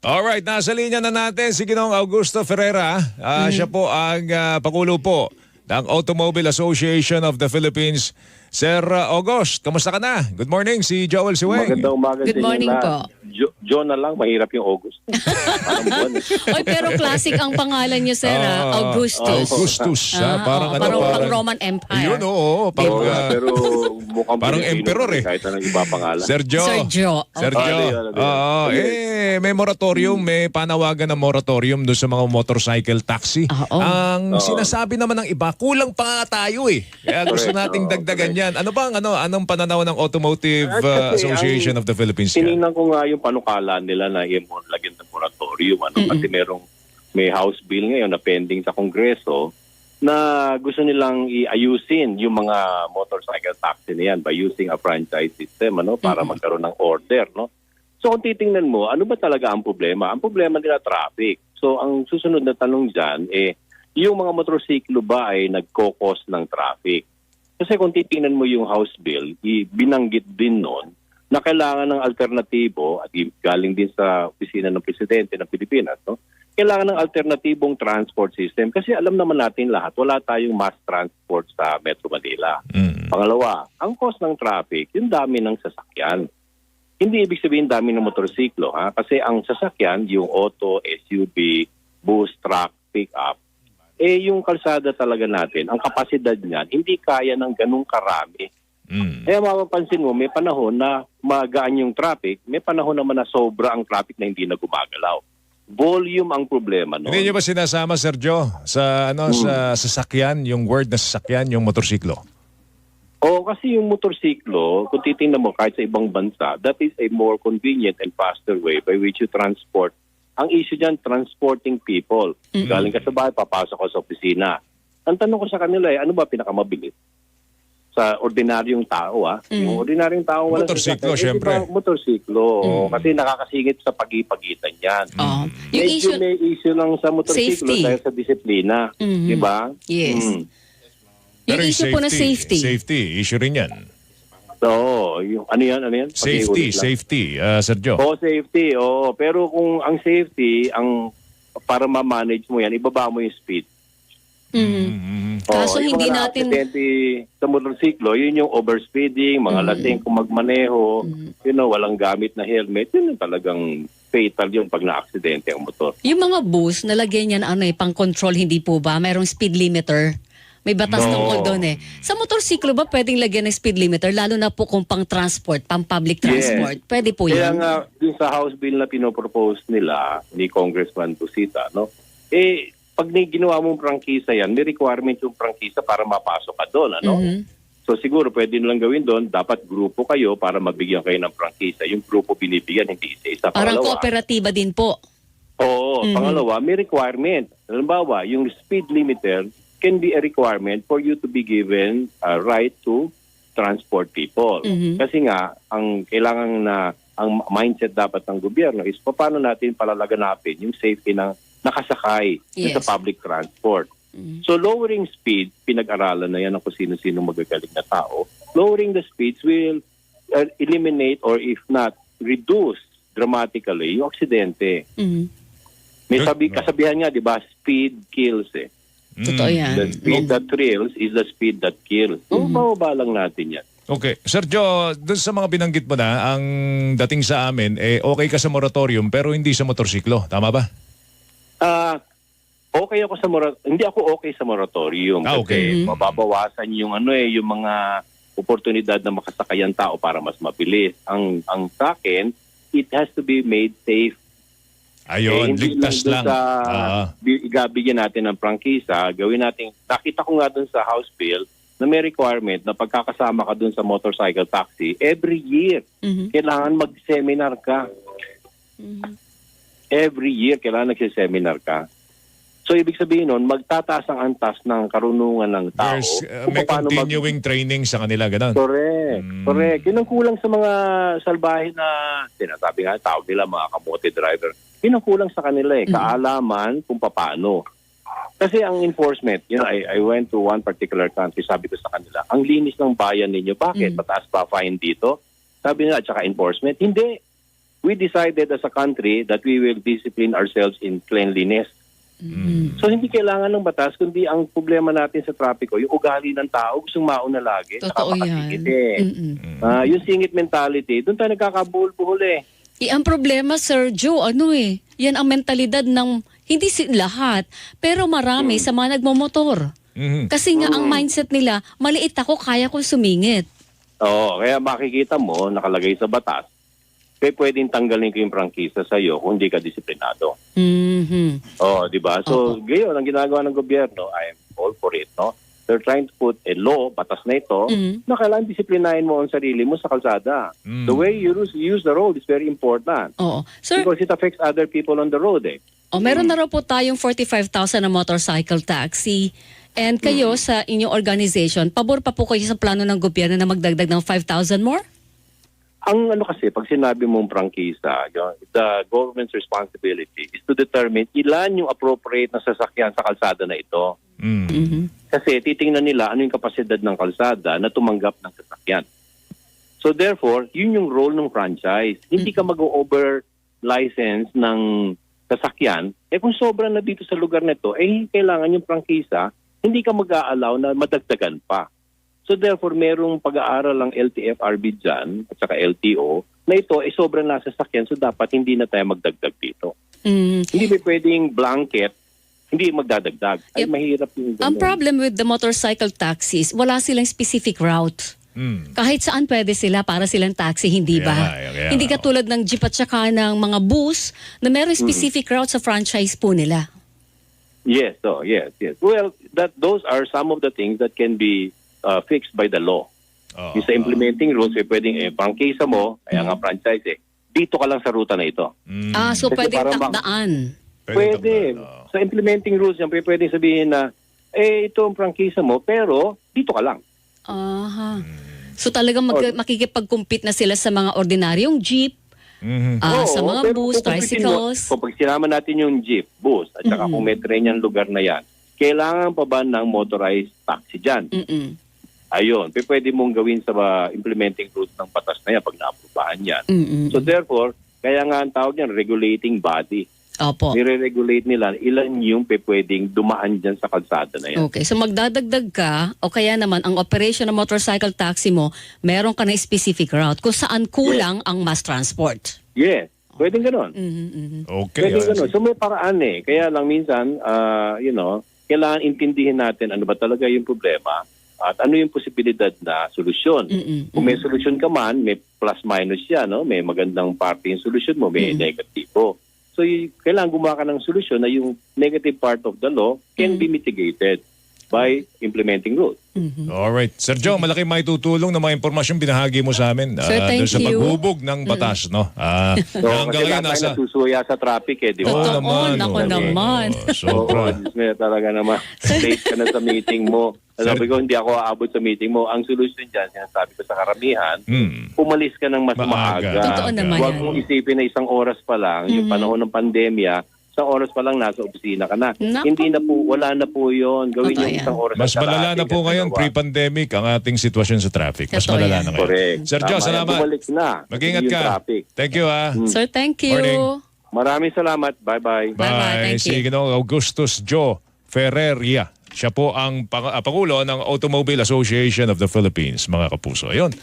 Alright, nasa linya na natin si Ginoong Augusto Ferreira. Siya po ang Pangulo po ng Automobile Association of the Philippines. Sir August, kamusta ka na? Good morning, si Joel Siweng. Magandang umaga Good sa inyo morning lahat. po. John na lang, mahirap yung August. Parang buwan. Oy, pero classic ang pangalan niyo, sir, Augustus. Augustus, parang ano, parang parang Roman Empire. Yun, oo. Parang, Oo, pero mukhang parang Pilipino emperor pa rin eh. Kahit anong iba pangalan. Sergio. Sergio. Sergio. May moratorium, may panawagan ng moratorium doon sa mga motorcycle taxi. Ang sinasabi naman ng iba, kulang pa nga tayo eh. Kaya gusto Correct. nating dagdagan yan. Ano ba anong pananaw ng Automotive Kasi Association of the Philippines? Tinignan ko nga yung panukala nila na lagyan ng moratorium. Kasi may House Bill ngayon na pending sa Kongreso na gusto nilang iayusin yung mga motorcycle taxi na yan by using a franchise system para magkaroon ng order. No? So kung titingnan mo, ano ba talaga ang problema? Ang problema nila traffic. So ang susunod na tanong dyan, yung mga motorsiklo ba ay nagkokos ng traffic? Kasi kung titingnan mo yung House Bill, binanggit din noon na kailangan ng alternatibo at galing din sa opisina ng Presidente ng Pilipinas, no? Kailangan ng alternatibong transport system kasi alam naman natin lahat, wala tayong mass transport sa Metro Manila. Pangalawa, ang cost ng traffic, yung dami ng sasakyan. Hindi ibig sabihin dami ng motorsiklo, kasi ang sasakyan, yung auto, SUV, bus, truck, pick-up, yung kalsada talaga natin, ang kapasidad niyan, hindi kaya ng ganung karami. Kaya mapapansin mo, may panahon na magaan yung traffic, may panahon naman na sobra ang traffic na hindi na gumagalaw. Volume ang problema. No? Hindi niyo ba sinasama, Sergio, sa sa sasakyan, yung word na sasakyan, yung motorsiklo? Oo, kasi yung motorsiklo, kung titingnan mo kahit sa ibang bansa, that is a more convenient and faster way by which you transport. Ang issue dyan, transporting people. Galing ka sa bahay, papasok ka sa opisina. Ang tanong ko sa kanila ano ba pinakamabilis? Sa ordinaryong tao, Yung ordinaryong tao, wala motorsiklo, syempre. Motorsiklo. Kasi nakakasingit sa pagitan yan. Yung issue, May issue lang sa motorsiklo Safety. dahil sa disiplina. Diba? yes. Yung issue po na safety. Safety, issue rin yan. So, yung, ano yan? Safety, Sergio. Safety. Pero kung ang safety, para ma-manage mo yan, ibaba mo yung speed. Kaso yung hindi mga natin... aksidente sa motorsiklo, yun yung overspeeding, mga lasing kung magmaneho, walang gamit na helmet, yun yung talagang fatal yun pag na-aksidente ang motor. Yung mga bus, nalagyan yan pang-control, hindi po ba? Mayroong speed limiter. May batas tungkol doon Sa motorsiklo ba pwedeng lagyan ng speed limiter, lalo na po kung pang-transport, pang-public transport? Yes. Pwede po Kaya yan? nga, dun sa House Bill na pinopropose nila ni Congressman Busita, pag ginawa mong prangkisa yan, may requirement yung prangkisa para mapasok ka doon, So siguro pwede nilang gawin doon, dapat grupo kayo para mabigyan kayo ng prangkisa. Yung grupo binibigyan, hindi isa-isa. Parang Pangalawa, kooperatiba din po. Oo, pangalawa, may requirement. Halimbawa, yung speed limiter can be a requirement for you to be given a right to transport people. Kasi nga, ang kailangan ang mindset dapat ng gobyerno is paano natin palalaganapin yung safety ng nakasakay sa public transport. So lowering speed, pinag-aralan na yan ng kung sino-sino magagaling na tao. Lowering the speeds will eliminate or if not, reduce dramatically yung aksidente. May kasabihan nga, di ba, speed kills Totoo yan. The speed that thrills is the speed that kills. So, bababa lang natin yan. Okay. Sergio, dun sa mga binanggit mo na, ang dating sa amin, okay ka sa moratorium pero hindi sa motorsiklo. Tama ba? Okay ako hindi ako okay sa moratorium. Okay. Kasi mababawasan yung yung mga oportunidad na makasakay ang tao para mas mabilis. Ang sa akin, it has to be made safe. Ayun, ligtas lang. Igabigyan natin ng prangkisa, gawin natin. Nakita ko nga dun sa House Bill na may requirement na pagkakasama ka dun sa motorcycle taxi, every year, kailangan mag-seminar ka. Every year, kailangan nagsiseminar ka. So, ibig sabihin nun, magtataas ang antas ng karunungan ng tao. May continuing training sa kanila, ganun. Correct. Yun ang kulang sa mga salbahe na, sinasabi nga, tawag nila, mga kamote driver. Yun ang kulang sa kanila kaalaman kung paano. Kasi ang enforcement, I went to one particular country, sabi ko sa kanila, ang linis ng bayan ninyo, bakit? Mataas pa fine dito? Sabi nila, at saka enforcement, hindi. we decided as a country that we will discipline ourselves in cleanliness. So hindi kailangan ng batas, kundi ang problema natin sa trapiko, yung ugali ng tao, gustong mauna lagi. Totoo yan. Nakapakasingit eh. Yung singit mentality, doon tayo nagkakabuhol-buhol eh. Ang problema, Sir Joe, yan ang mentalidad ng, hindi lahat, pero marami sa mga nagmamotor. Kasi nga ang mindset nila, maliit ako, kaya ko sumingit. Oo, kaya makikita mo, nakalagay sa batas, kaya pwedeng tanggalin ko yung prangkisa sa'yo kung hindi ka disiplinado. Oh, di ba? So, gayon ang ginagawa ng gobyerno, I am all for it, no? They're trying to put a law, batas na ito, na kailangan disiplinahin mo ang sarili mo sa kalsada. The way you use the road is very important. Oo. Sir, Because it affects other people on the road eh. meron na raw po tayong 45,000 na motorcycle taxi. And kayo sa inyong organization, pabor pa po kayo sa plano ng gobyerno na magdagdag ng 5,000 more? Ang ano kasi, pag sinabi mong prangkisa, the government's responsibility is to determine ilan yung appropriate na sasakyan sa kalsada na ito. Kasi titingnan nila ano yung kapasidad ng kalsada na tumanggap ng sasakyan. So therefore, yun yung role ng franchise. Hindi ka mag-over license ng sasakyan. Kung sobra na dito sa lugar na ito, kailangan yung prangkisa, hindi ka mag-a-allow na madagdagan pa. So therefore, merong pag-aaral ng LTFRB dyan at saka LTO na ito ay sobrang nasa sasakyan, so dapat hindi na tayo magdagdag dito. Hindi ba pwedeng blanket, hindi magdadagdag. Ay mahirap yung ganun. Ang problem with the motorcycle taxis, wala silang specific route. Kahit saan pwede sila para silang taxi, hindi ba? Kaya Hindi katulad ng jeep at saka ng mga bus na merong specific route sa franchise po nila. Yes, yes. Well, those are some of the things that can be fixed by the law. Yung sa implementing rules, pwedeng prangkisa mo, kaya nga franchise dito ka lang sa ruta na ito. So Kasi pwedeng para takdaan. Pwede. Sa implementing rules yan, pwedeng sabihin na, ito ang prangkisa mo, pero dito ka lang. So talagang makikipag-compete na sila sa mga ordinaryong jeep, sa mga pero bus, kung pagpitin tricycles. Kung pag sinama natin yung jeep, bus, at saka kung may tren yung lugar na yan, kailangan pa ba ng motorized taxi dyan? Ayun, pwede mong gawin sa implementing rules ng batas na yan pag naaprubahan yan. So therefore, kaya nga ang tawag yan, regulating body. Opo. Nire-regulate nila ilan yung pwedeng dumaan dyan sa kalsada na yan. Okay, so magdadagdag ka o kaya naman ang operation ng motorcycle taxi mo, meron ka na specific route kung saan kulang ang mass transport. Yes, pwedeng ganon. Okay. Pwedeng ganon. So may paraan Kaya lang minsan, kailangan intindihin natin ano ba talaga yung problema at ano yung posibilidad na solusyon. Kung may solusyon ka man, may plus-minus yan. No? May magandang parte yung solusyon mo, may negatibo. So, kailangan gumawa ka ng solusyon na yung negative part of the law can be mitigated by implementing rules. Alright. Sir Joe, malaki maitutulong na mga impormasyon binahagi mo sa amin Sir, thank doon sa you. paghubog ng batas. No? So, Hanggang kasi ngayon, lahat tayo nasusuya sa traffic di ba? Totoo, naku naman. Sobra. Talaga naman. Late ka na sa meeting mo. Sabi ko, hindi ako aabot sa meeting mo. Ang solusyon dyan, sinasabi ko sa karamihan, umalis ka ng mas Maaga. maaga. Totoo naman Huwag yan. mong isipin na isang oras pa lang, yung panahon ng pandemya, isang oras pa lang nasa opisina ka na. Naku. Hindi na po, wala na po yun. Gawin Totoo yung yan. isang oras. Mas at malala na kalahati po kasi ngayon, dalawa. pre-pandemic, ang ating sitwasyon sa traffic. Mas Totoo malala yan. na ngayon. Correct. Sir Joe, Tama yan. salamat. Bumalik na. Mag-ingat Yung ka. traffic. Thank you Sir, thank you. Morning. Maraming salamat. Bye-bye. Bye-bye. Thank Si you. Ginoong Augustus Joe Ferreria. Siya po ang Pangulo ng Automobile Association of the Philippines, mga kapuso. Ayun.